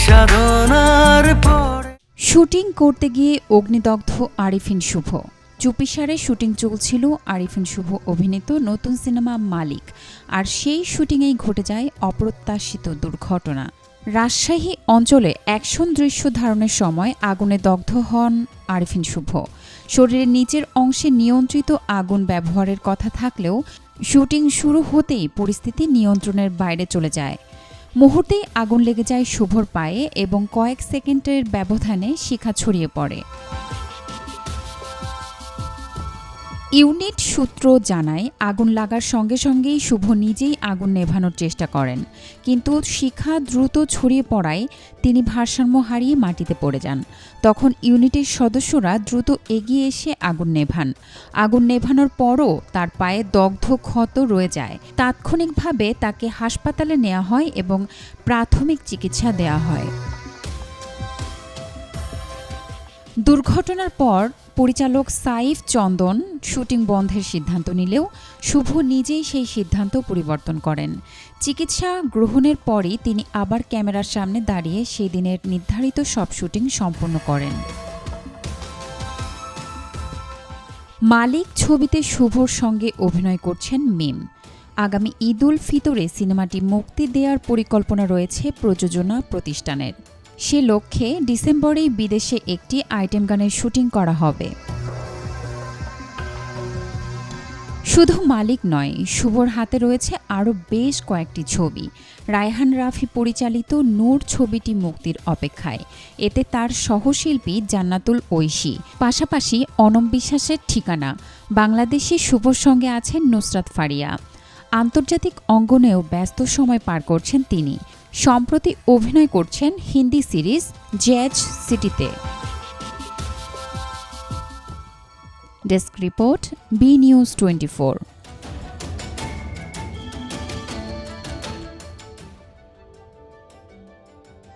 সাধনার পরে। শুটিং করতে গিয়ে অগ্নিদগ্ধ আরিফিন শুভ। চুপিসারে শুটিং চলছিল আরিফিন শুভ অভিনীত নতুন সিনেমা মালিক, আর সেই শুটিংয়েই ঘটে যায় অপ্রত্যাশিত দুর্ঘটনা। রাজশাহী অঞ্চলে অ্যাকশন দৃশ্য ধারণের সময় আগুনে দগ্ধ হন আরিফিন শুভ। শরীরের নিচের অংশে নিয়ন্ত্রিত আগুন ব্যবহারের কথা থাকলেও শুটিং শুরু হতেই পরিস্থিতি নিয়ন্ত্রণের বাইরে চলে যায়। মুহূর্তেই আগুন লেগে যায় শুভর পায়ে এবং কয়েক সেকেন্ডের ব্যবধানে শিখা ছড়িয়ে পড়ে। ইউনিট সূত্র জানায়, আগুন লাগার সঙ্গে সঙ্গেই শুভ নিজেই আগুন নেভানোর চেষ্টা করেন, কিন্তু শিখা দ্রুত ছড়িয়ে পড়ায় তিনি ভারসাম্য হারিয়ে মাটিতে পড়ে যান। তখন ইউনিটের সদস্যরা দ্রুত এগিয়ে এসে আগুন নেভান। আগুন নেভানোর পরও তার পায়ে দগ্ধ ক্ষত রয়ে যায়। তাৎক্ষণিকভাবে তাকে হাসপাতালে নেওয়া হয় এবং প্রাথমিক চিকিৎসা দেওয়া হয়। দুর্ঘটনার পর পরিচালক সাইফ চন্দন শুটিং বন্ধের সিদ্ধান্ত নিলেও শুভ নিজেই সেই সিদ্ধান্ত পরিবর্তন করেন। চিকিৎসা গ্রহণের পরই তিনি আবার ক্যামেরার সামনে দাঁড়িয়ে সেই দিনের নির্ধারিত সব শুটিং সম্পন্ন করেন। মালিক ছবিতে শুভর সঙ্গে অভিনয় করছেন মিম। আগামী ঈদুল ফিতরে সিনেমাটি মুক্তি দেওয়ার পরিকল্পনা রয়েছে প্রযোজনা প্রতিষ্ঠানের। সে লক্ষ্যে ডিসেম্বরেই বিদেশে একটি আইটেম গানের শুটিং করা হবে। শুধু মালিক নয়, শুভর হাতে রয়েছে আরও বেশ কয়েকটি ছবি। রায়হান রাফি পরিচালিত নূর ছবিটি মুক্তির অপেক্ষায়। এতে তার সহশিল্পী জান্নাতুল ঐশী, পাশাপাশি অনম বিশ্বাসের ঠিকানা। বাংলাদেশি শুভর সঙ্গে আছেন নুসরাত ফারিয়া। আন্তর্জাতিক অঙ্গনেও ব্যস্ত সময় পার করছেন তিনি। সম্প্রতি অভিনয় করছেন হিন্দি সিরিজ জ্যাজ সিটিতে। Desk report, B news 24।